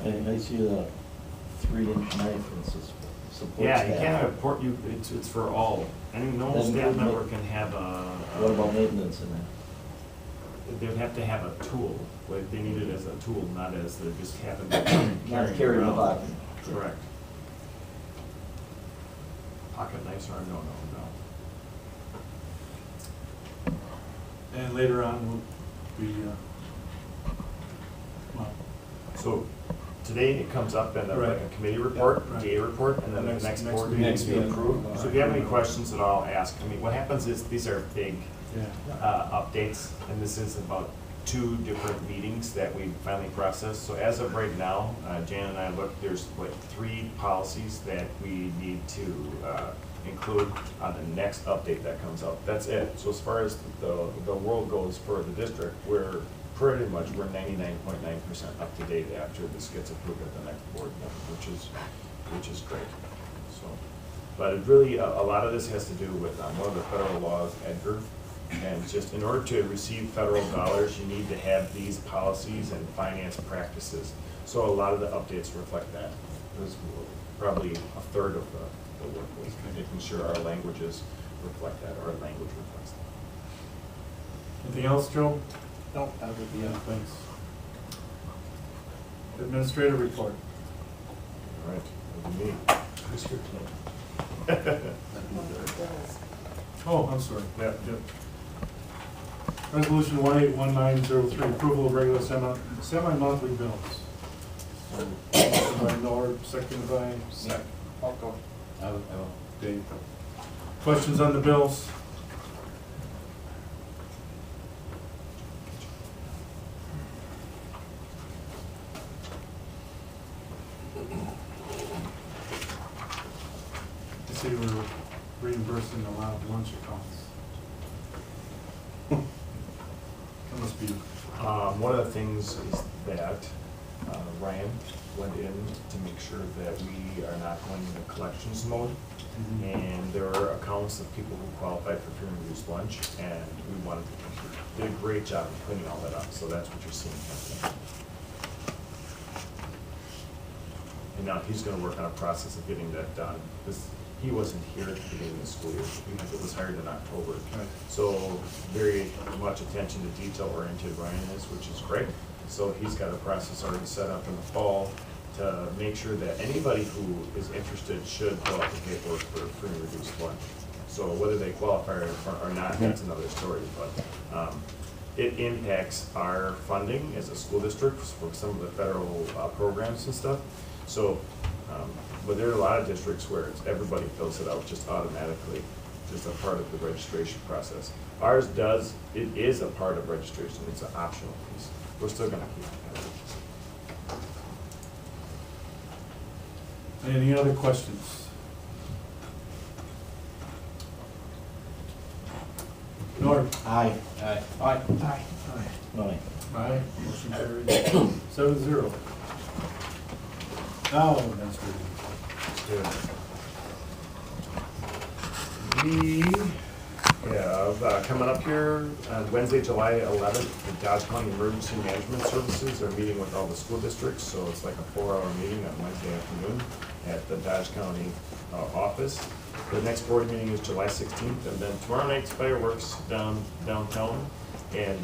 I see the 3-inch knife and supports Yeah, you that. can't have a port, it's for all, and no Then staff ma- member can have a. What about maintenance in that? They'd have to have a tool, like they need it as a tool, not as they just happen to Not carry carry in the around. pocket. Correct. Pocket knives are no. And later on, we, well, So today it comes up in Right. like a committee report, Yeah, right. DA report, and then the Next- next next board meeting. meeting to be Next approved. meeting. So if you have any questions at all, ask. I mean, what happens is, these are big yeah. updates, and this is about 2 different meetings that we finally processed. So as of right now, Jan and I looked, there's like 3 policies that we need to include on the next update that comes out. That's it. So as far as the world goes for the district, we're 99.9% up to date after this gets approved at the next board meeting, which is great. So, but it really, a lot of this has to do with one of the federal laws, Edgar. And just in order to receive federal dollars, you need to have these policies and finance practices. So a lot of the updates reflect that. It was probably a third of the work was making sure our languages reflect that, our language reflects that. Anything else, Joe? No, that would be it. Thanks. Administrative report. All right, that'll be me. Mr. King. Oh, I'm sorry. Yep. Resolution 181903, approval of regular semi-monthly bills. So, motion by Miller, second by I'll go. I will. Dave. Questions on the bills? I see we're reimbursing a lot of lunch accounts. That must be, One of the things is that Ryan went in to make sure that we are not going into collections mode. Mhm. And there are accounts of people who qualified for free and reduced lunch, and we wanted to, did a great job of cleaning all that up, so that's what you're seeing happening. And now he's gonna work on a process of getting that done. He wasn't here at the beginning of the school year, it was hired in October. Right. So very much attention to detail oriented Ryan is, which is great. So he's got a process already set up in the fall to make sure that anybody who is interested should fill out the paperwork for free and reduced lunch. So whether they qualify or not, that's another story, but it impacts our funding as a school district for some of the federal programs and stuff. So, but there are a lot of districts where everybody fills it out just automatically, just a part of the registration process. Ours does, it is a part of registration, it's an optional piece. We're still gonna keep it. any other questions? Norm? Aye. Aye. Aye. Aye. Aye. Aye, motion carried 7-0. Now, that's good. We have, coming up here, on Wednesday, July 11th, the Dodge County Emergency Management Services are meeting with all the school districts, so it's like a 4-hour meeting on Wednesday afternoon at the Dodge County office. The next board meeting is July 16th, and then tomorrow night's fireworks downtown. And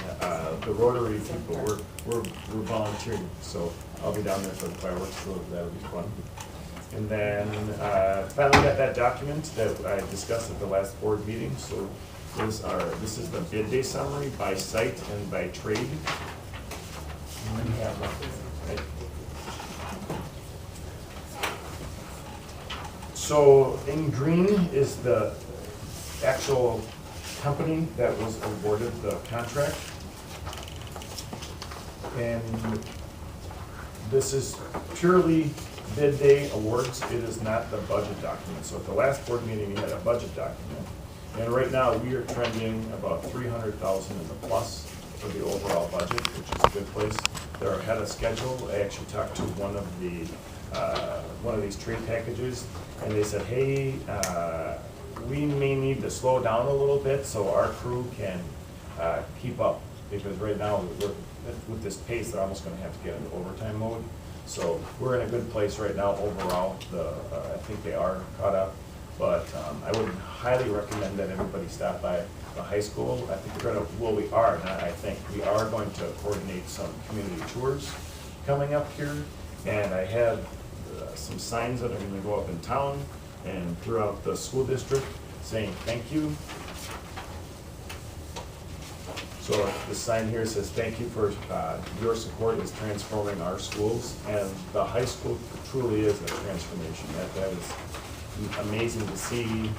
the Rotary people, we're volunteering, so I'll be down there for the fireworks, so that'll be fun. And then finally got that document that I discussed at the last board meeting. So this is the bid day summary by site and by trade. So in green is the actual company that was awarded the contract. And this is purely bid day awards. It is not the budget document. So at the last board meeting, we had a budget document. And right now, we are trending about 300,000 in the plus for the overall budget, which is a good place. They're ahead of schedule. I actually talked to one of these trade packages, and they said, hey, we may need to slow down a little bit so our crew can keep up, because right now, with this pace, they're almost gonna have to get into overtime mode. So we're in a good place right now overall. I think they are caught up. But I would highly recommend that everybody stop by the high school. I think we're gonna, well, we are, not I think, we are going to coordinate some community tours coming up here. And I have some signs that are gonna go up in town and throughout the school district saying thank you. So the sign here says, thank you for your support is transforming our schools. And the high school truly is a transformation. That is amazing to see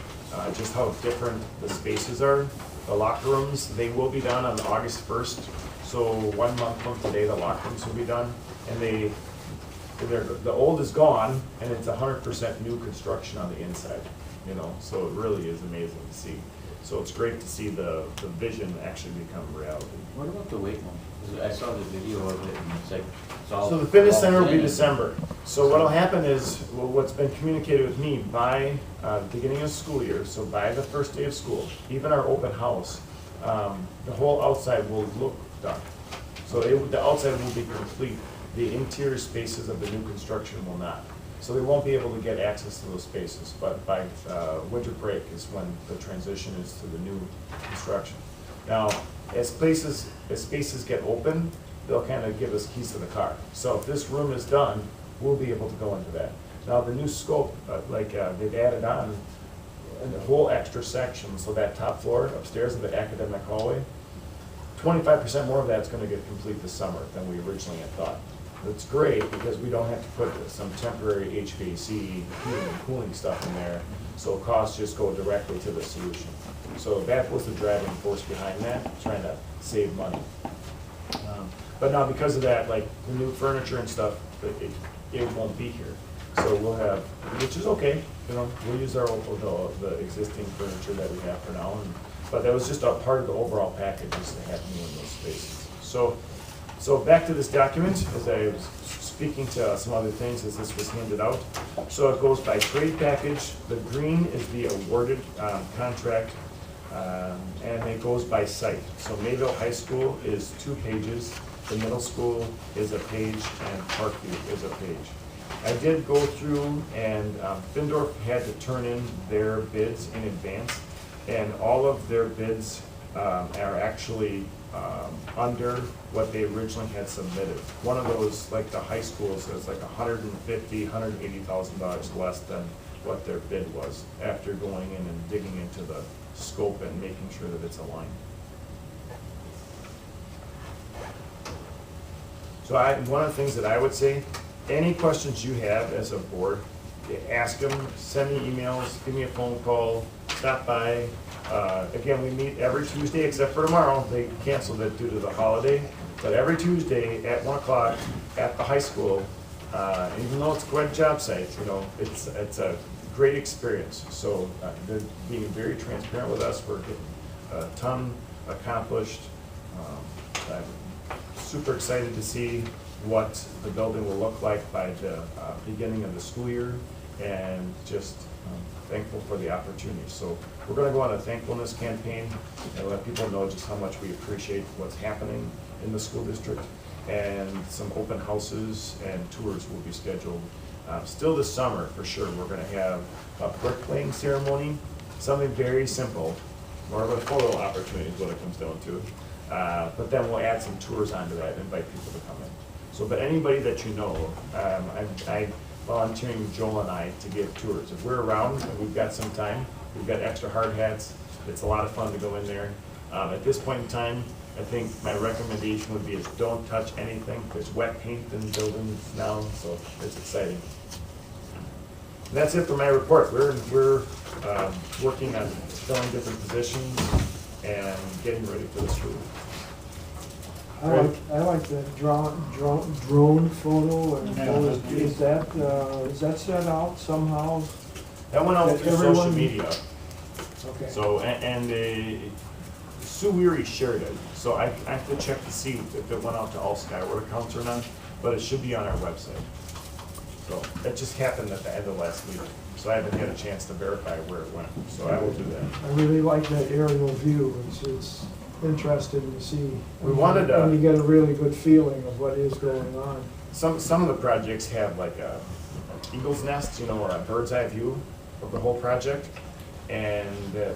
just how different the spaces are. The locker rooms, they will be done on August 1st. So 1 month from today, the locker rooms will be done. And the old is gone, and it's 100% new construction on the inside, you know, so it really is amazing to see. So it's great to see the vision actually become reality. What about the weight room? 'Cause I saw the video of it and it's like, it's all. So the fitness all center will be in. December. So what'll happen is, well, what's been communicated with me by beginning of school year, so by the first day of school, even our open house, the whole outside will look done. So the outside will be complete. The interior spaces of the new construction will not. So they won't be able to get access to those spaces, but by winter break is when the transition is to the new construction. Now, as spaces get open, they'll kind of give us keys to the car. So if this room is done, we'll be able to go into that. Now, the new scope, they've added on a whole extra section, so that top floor upstairs of the academic hallway, 25% more of that's gonna get complete this summer than we originally had thought. It's great because we don't have to put some temporary HVAC, heating and cooling stuff in there, so costs just go directly to the solution. So that was the driving force behind that, trying to save money. But now because of that, like the new furniture and stuff, it won't be here. So we'll have, which is okay, you know, we'll use the existing furniture that we have for now. But that was just a part of the overall package, is to have new in those spaces. So back to this document, as I was speaking to some other things as this was handed out. So it goes by trade package. The green is the awarded contract, and it goes by site. So Mayville High School is 2 pages, the middle school is a page, and Parkview is a page. I did go through, and Findorf had to turn in their bids in advance, and all of their bids are actually under what they originally had submitted. One of those, like the high schools, is like $150,000, $180,000 less than what their bid was, after going in and digging into the scope and making sure that it's aligned. So one of the things that I would say, any questions you have as a board, ask them, send me emails, give me a phone call, stop by. Again, we meet every Tuesday except for tomorrow. They canceled it due to the holiday. But every Tuesday at 1 o'clock at the high school, even though it's a great job site, you know, it's a great experience. So they're being very transparent with us. We're getting a ton accomplished. I'm super excited to see what the building will look like by the beginning of the school year, and just thankful for the opportunity. So we're going to go on a thankfulness campaign and let people know just how much we appreciate what's happening in the school district, and some open houses and tours will be scheduled still this summer for sure. We're going to have a bricklaying ceremony, something very simple, more of a photo opportunity is what it comes down to. But then we'll add some tours onto that and invite people to come in. So, but anybody that you know, I'm volunteering Joel and I to give tours. If we're around and we've got some time, we've got extra hard hats, it's a lot of fun to go in there. At this point in time, I think my recommendation would be is don't touch anything. There's wet paint in the building now, so it's exciting. And that's it for my report. We're working on filling different positions and getting ready for the school. I like that drone photo, and is that set out somehow? That went out That through social everyone- media. Okay. So, Sue Weary shared it, so I have to check to see if it went out to all Skyward accounts or not, but it should be on our website. So, that just happened at the end of last meeting, so I haven't had a chance to verify where it went, so I will do that. I really like that aerial view. It's interesting to see. We wanted to- And you get a really good feeling of what is going on. some of the projects have like a eagle's nest, or a bird's eye view of the whole project. And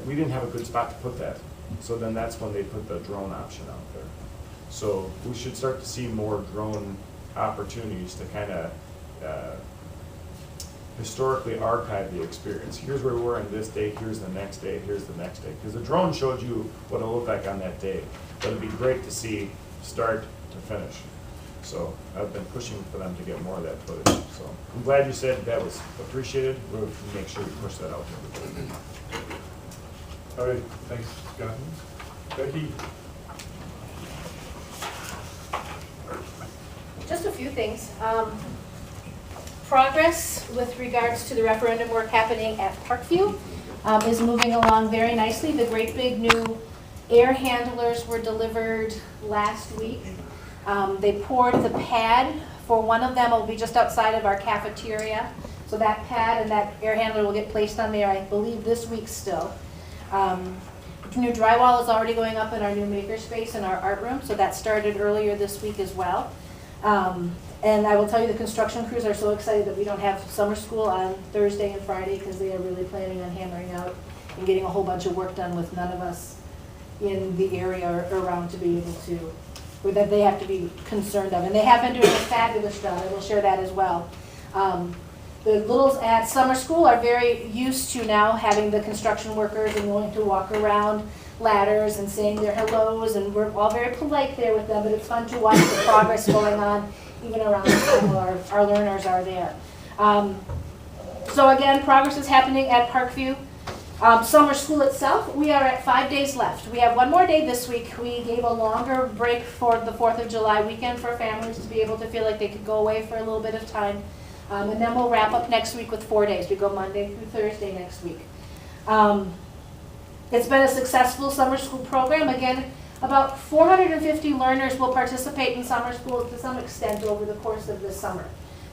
we didn't have a good spot to put that. So then that's when they put the drone option out there. So we should start to see more drone opportunities to kind of historically archive the experience. Here's where we were on this day, here's the next day, here's the next day. Because the drone showed you what it looked like on that day. But it'd be great to see start to finish. So I've been pushing for them to get more of that footage. So I'm glad you said that was appreciated. We'll make sure we push that out to everybody. All right, thanks, Scott. Becky? Just a few things. Progress with regards to the referendum work happening at Parkview is moving along very nicely. The great big new air handlers were delivered last week. They poured the pad for one of them. It will be just outside of our cafeteria. So that pad and that air handler will get placed on there, I believe, this week still. New drywall is already going up in our new makerspace in our art room, so that started earlier this week as well. And I will tell you, the construction crews are so excited that we don't have summer school on Thursday and Friday, because they are really planning on hammering out and getting a whole bunch of work done with none of us in the area around to be able to, or that they have to be concerned of. And they have been doing a fabulous job. I will share that as well. The littles at summer school are very used to now having the construction workers and willing to walk around ladders and saying their hellos, and we're all very polite there with them, but it's fun to watch the progress going on even around the time while our learners are there. So again, progress is happening at Parkview. Summer school itself, we are at 5 days left. We have one more day this week. We gave a longer break for the 4th of July weekend for families to be able to feel like they could go away for a little bit of time. And then we'll wrap up next week with 4 days. We go Monday through Thursday next week. It's been a successful summer school program. Again, about 450 learners will participate in summer school to some extent over the course of this summer.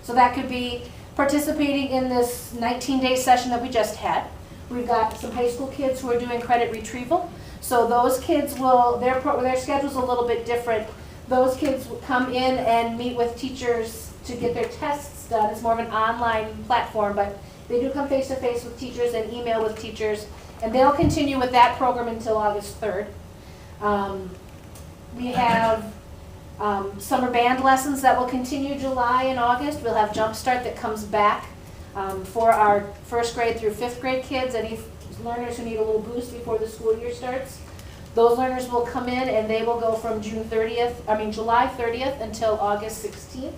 So that could be participating in this 19-day session that we just had. We've got some high school kids who are doing credit retrieval. So those kids will, their schedule's a little bit different. Those kids will come in and meet with teachers to get their tests done. It's more of an online platform, but they do come face-to-face with teachers and email with teachers. And they'll continue with that program until August 3rd. We have summer band lessons that will continue July and August. We'll have Jumpstart that comes back for our 1st grade through 5th grade kids, any learners who need a little boost before the school year starts. Those learners will come in and they will go from July 30th until August 16th.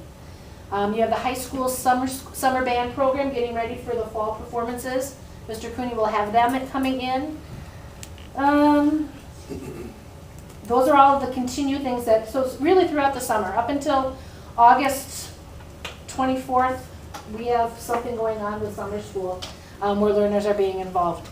You have the high school summer band program getting ready for the fall performances. Mr. Cooney will have them coming in. Those are all of the continued things that, so it's really throughout the summer, up until August 24th, we have something going on with summer school where learners are being involved.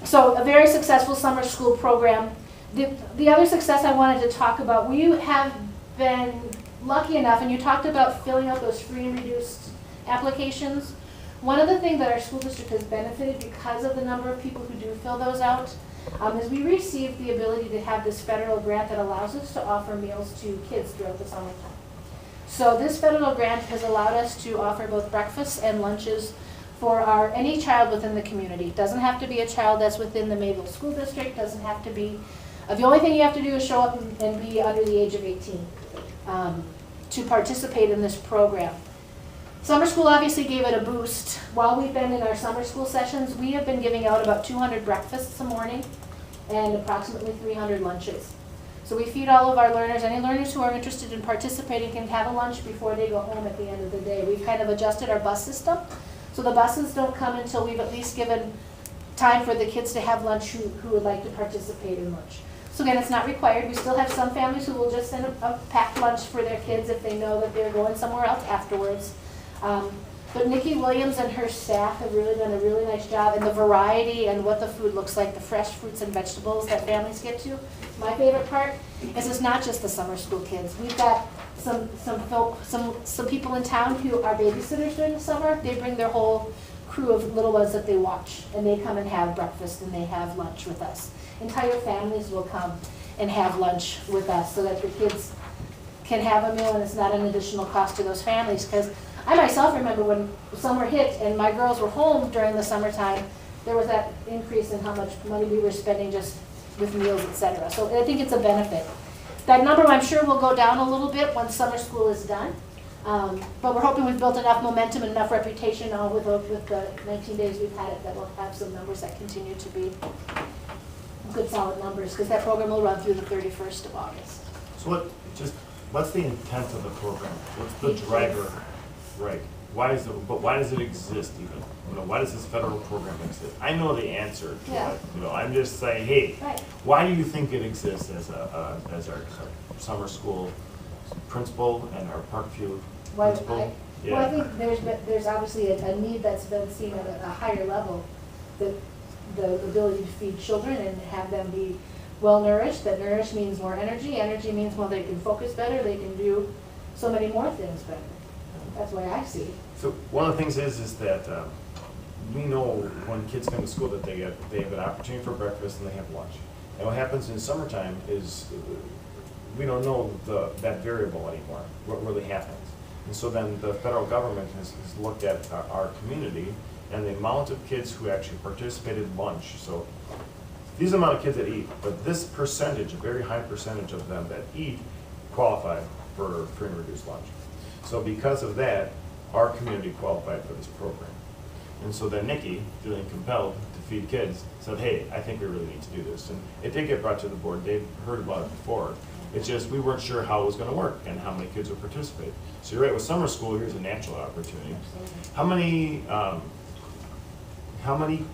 So a very successful summer school program. The other success I wanted to talk about, we have been lucky enough, and you talked about filling out those free and reduced applications. One of the things that our school district has benefited because of the number of people who do fill those out is we received the ability to have this federal grant that allows us to offer meals to kids throughout the summertime. So this federal grant has allowed us to offer both breakfasts and lunches for any child within the community. It doesn't have to be a child that's within the Mayville School District, doesn't have to be, the only thing you have to do is show up and be under the age of 18 to participate in this program. Summer school obviously gave it a boost. While we've been in our summer school sessions, we have been giving out about 200 breakfasts a morning and approximately 300 lunches. So we feed all of our learners. Any learners who are interested in participating can have a lunch before they go home at the end of the day. We've kind of adjusted our bus system. So the buses don't come until we've at least given time for the kids to have lunch who would like to participate in lunch. So again, it's not required. We still have some families who will just send a packed lunch for their kids if they know that they're going somewhere else afterwards. But Nikki Williams and her staff have really done a really nice job, and the variety and what the food looks like, the fresh fruits and vegetables that families get to. My favorite part is it's not just the summer school kids. We've got some people in town who are babysitters during the summer. They bring their whole crew of little ones that they watch, and they come and have breakfast and they have lunch with us. Entire families will come and have lunch with us so that the kids can have a meal and it's not an additional cost to those families. Because I myself remember when summer hit and my girls were home during the summertime, there was that increase in how much money we were spending just with meals, et cetera. So I think it's a benefit. That number I'm sure will go down a little bit once summer school is done. But we're hoping we've built enough momentum and enough reputation now with the 19 days we've had it that we'll have some numbers that continue to be good solid numbers, because that program will run through the 31st of August. So what's the intent of the program? What's the driver? Right. Why does it exist even? Why does this federal program exist? I know the answer to Yeah. it. I'm just saying, hey, Right. why do you think it exists as our summer school principal and our Parkview Well, principal? I think there's obviously a need that's been seen at a higher level, the ability to feed children and have them be well nourished. That nourished means more energy. Energy means, well, they can focus better, they can do so many more things better. That's the way I see it. So one of the things is that we know when kids come to school that they have an opportunity for breakfast and they have lunch. And what happens in summertime is we don't know that variable anymore, what really happens. And so then the federal government has looked at our community and the amount of kids who actually participated in lunch. So these are the amount of kids that eat, but this percentage, a very high percentage of them that eat, qualify for free and reduced lunch. So because of that, our community qualified for this program. And so then Nikki, feeling compelled to feed kids, said, hey, I think we really need to do this. And it did get brought to the board. They'd heard about it before. It's just we weren't sure how it was going to work and how many kids would participate. So you're right, with summer school, here's a natural opportunity. How many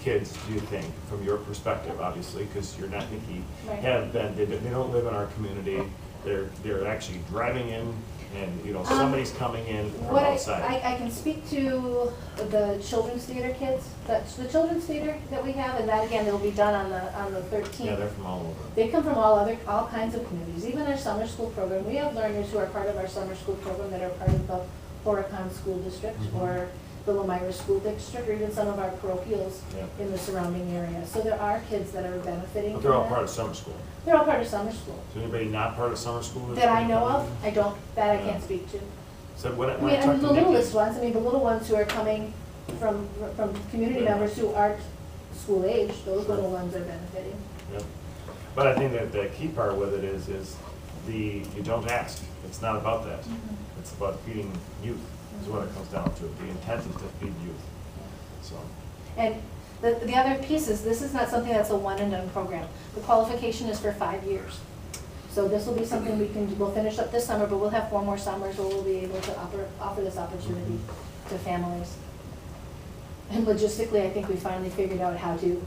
kids do you think, from your perspective, obviously, because you're not Nikki, Right. have been, they don't live in our community, they're actually driving in, and somebody's coming in from What outside? I can speak to the children's theater kids, the children's theater that we have, and that again, it'll be done on the 13th. Yeah, they're from all over. They come from all kinds of communities, even our summer school program. We have learners who are part of our summer school program that are part of the Horicon School District or the Lamira School District, or even some of our parochials Yeah. in the surrounding area. So there are kids that are benefiting But from they're all that. part of summer school. They're all part of summer school. Is anybody not part of summer school? That I know of, Yeah. I can't speak to. So when I I mean, talked and to the Nikki, littlest ones, the little ones who are coming from community Yeah. members who aren't school age, those little ones are benefiting. Yep. But I think that the key part with it is you don't ask. It's not about that. It's about feeding youth, is what it comes down to. The intent is to feed youth. So, And the other piece is, this is not something that's a one and done program. The qualification is for 5 years. So this will be something we'll finish up this summer, but we'll have 4 more summers where we'll be able to offer this opportunity to families. And logistically, I think we finally figured out how to.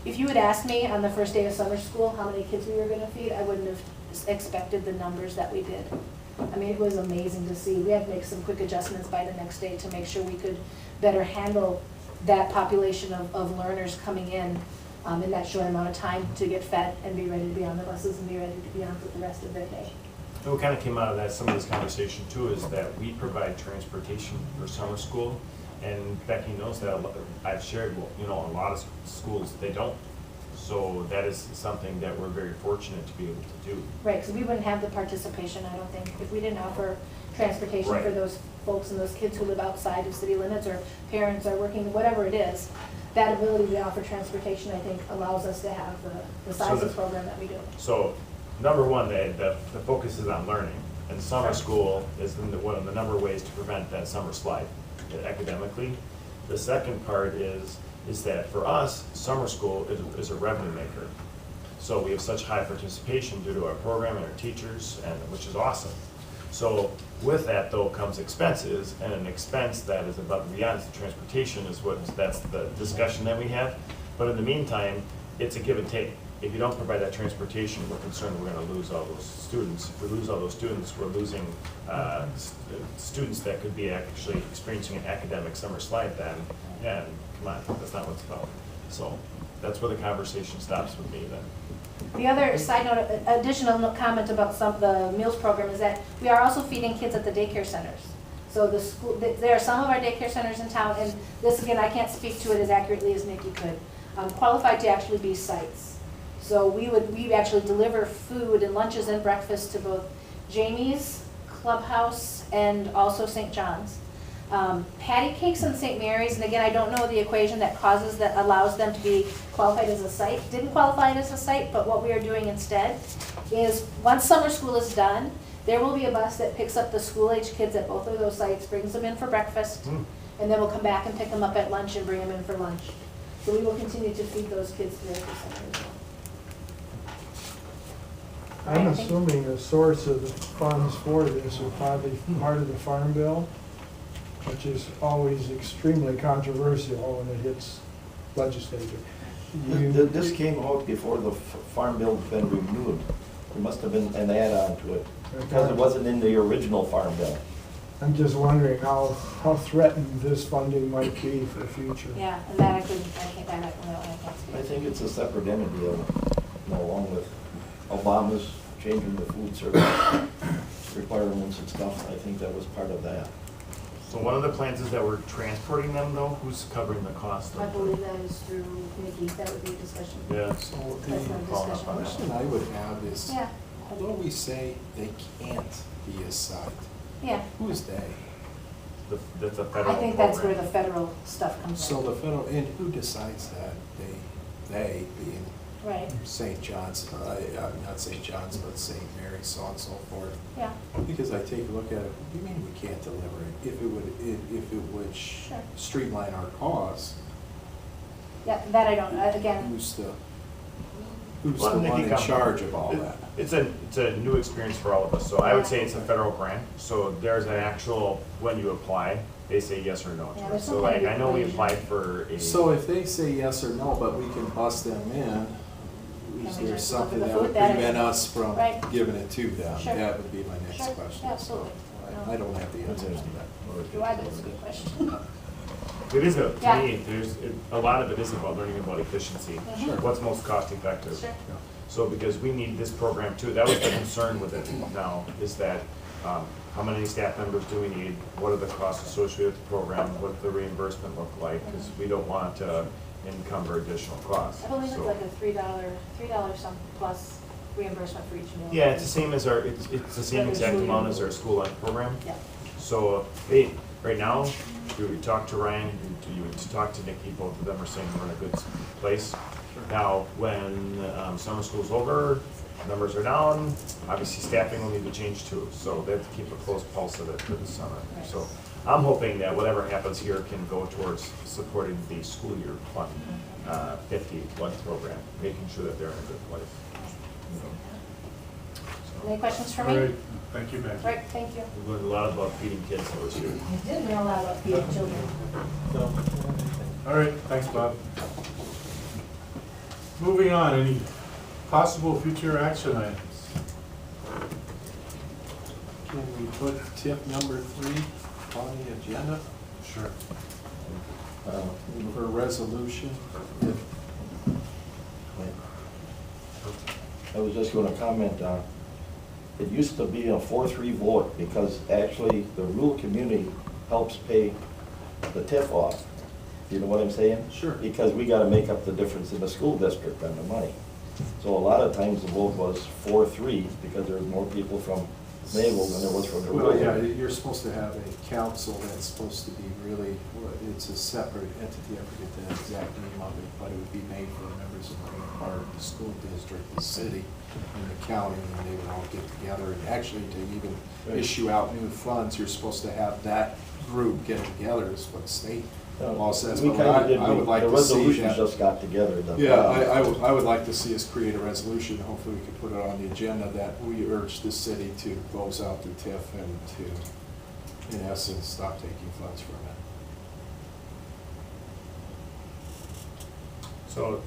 If you had asked me on the first day of summer school how many kids we were gonna feed, I wouldn't have expected the numbers that we did. I mean, it was amazing to see. We had to make some quick adjustments by the next day to make sure we could better handle that population of learners coming in that short amount of time to get fed and be ready to be on the buses and be ready to be on for the rest of their day. and what kind of came out of that, some of this conversation too, is that we provide transportation for summer school. And Becky knows that I've shared, a lot of schools, they don't. So that is something that we're very fortunate to be able to do. Right, because we wouldn't have the participation, I don't think, if we didn't offer transportation for Right. those folks and those kids who live outside of city limits, or parents are working, whatever it is. That ability to offer transportation, I think, allows us to have the size So of program that we do. So, number one, the focus is on learning. And summer school is one of the number of ways to prevent that summer slide academically. The second part is that for us, summer school is a revenue maker. So we have such high participation due to our program and our teachers, which is awesome. So with that though comes expenses, and an expense that is above and beyond the transportation that's the discussion that we have. But in the meantime, it's a give and take. If you don't provide that transportation, we're concerned we're going to lose all those students. If we lose all those students, we're losing students that could be actually experiencing an academic summer slide then. And come on, that's not what it's about. So that's where the conversation stops with me then. The other side note, additional comment about the meals program is that we are also feeding kids at the daycare centers. So there are some of our daycare centers in town, and this again, I can't speak to it as accurately as Nikki could, qualified to actually be sites. So we actually deliver food and lunches and breakfast to both Jamie's Clubhouse and also St. John's. Patty Cakes and St. Mary's, and again, I don't know the equation that allows them to be qualified as a site, didn't qualify as a site, but what we are doing instead is, once summer school is done, there will be a bus that picks up the school-age kids at both of those sites, brings them in for breakfast, and then we'll come back and pick them up at lunch and bring them in for lunch. So we will continue to feed those kids throughout the summer as well. I'm I think- assuming the source of the funds for this are probably part of the Farm Bill, which is always extremely controversial when it hits legislature. This came out before the Farm Bill's been renewed. There must have been an add-on to it, because it wasn't in the original Farm Bill. I'm just wondering how threatened this funding might be for the future. Yeah, and that I can't, that I can't speak. I think it's a separate entity, along with Obama's changing the food service requirements and stuff. I think that was part of that. So one of the plans is that we're transporting them though, who's covering the cost of I it? believe that is through Nikki, that would be a discussion. Yeah. So That's not a the Following up on question that. I would have is, Yeah, although we say they can't be a site, yeah. who is they? That's a federal I think that's where program. the federal stuff comes So in. the federal, and who decides that? They being Right, St. John's, not St. John's, but St. Mary's, so on and so forth. yeah, Because I take a look at it, what do you mean we can't deliver it? If it would Sure. streamline our costs, yeah, that I don't, again, who's the Well, Nikki one in come- charge of all it- that? It's a new experience for all of us, so I would say it's a federal grant, so there's an actual, when you apply, they say yes or no Yeah, to it. there's So some like, kind I of know we equation. applied for a. So if they say yes or no, but we can bust them in, is we there just look at something the that food would data. prevent us from Right. giving it to them? Sure. That would be my next Sure, question. absolutely. So I don't have the answers to that. do I, that's a good question. It is, to Yeah. me, a lot of it is about learning about efficiency. Sure. What's most cost effective. Sure. So because we need this program too, that was the concern with it now, is that how many staff members do we need? What are the costs associated with the program? What does the reimbursement look like? Because we don't want to encumber additional costs. I believe it's So- like a $3 some plus reimbursement for each meal. Yeah, it's the same as it's the same exact amount as our school lunch program. Yeah, So, hey, right now, we talked to Ryan, you talked to Nikki, both of them are saying we're in a good place. Now, when summer school's over, numbers are down, obviously staffing will need to change too, so they have to keep a close pulse of it for the summer. Right. So I'm hoping that whatever happens here can go towards supporting the school year fund, 50 lunch program, making sure that they're in a good place. any questions for All right, me? thank you, Becky. Right, thank you. We learned a lot about feeding kids this year. I did know a lot about feeding children. All right, thanks, Bob. Moving on, any possible future action items? Can we put tip number 3 on the agenda Sure. for resolution? I was just gonna comment on, it used to be a 4-3 vote, because actually the rural community helps pay the TIF off. You know what I'm saying? Sure. Because we gotta make up the difference in the school district on the money. So a lot of times the vote was 4-3, because there was more people from Mayville than there was from the rural. Well, yeah, you're supposed to have a council that's supposed to be really, it's a separate entity, I forget the exact name of it, but it would be made for members of our school district, the city, and the county, and they would all get together, and actually to even issue out new funds, you're supposed to have that group get together, is what state law says. We But kinda did, I would like the to see resolution that. just got together. Yeah, I would like to see us create a resolution, hopefully we can put it on the agenda, that we urge the city to close out the TIF and to, in essence, stop taking funds from it. So,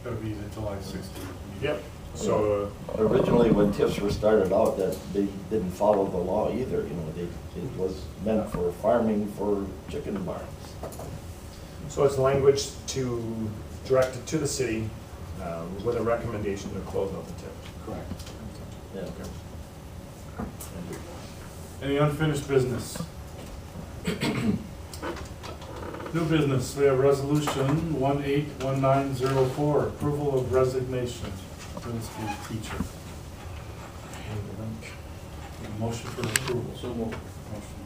That'll be the July 16th. yep, so, Originally, when TIFs were started out, that they didn't follow the law either, you know, it was meant for farming for chicken barns. so it's language to direct it to the city with a recommendation to close out the tip. Correct. Yeah. Any unfinished business? New business, we have resolution 181904, approval of resignation, middle school teacher. Motion for approval. So moved. Motion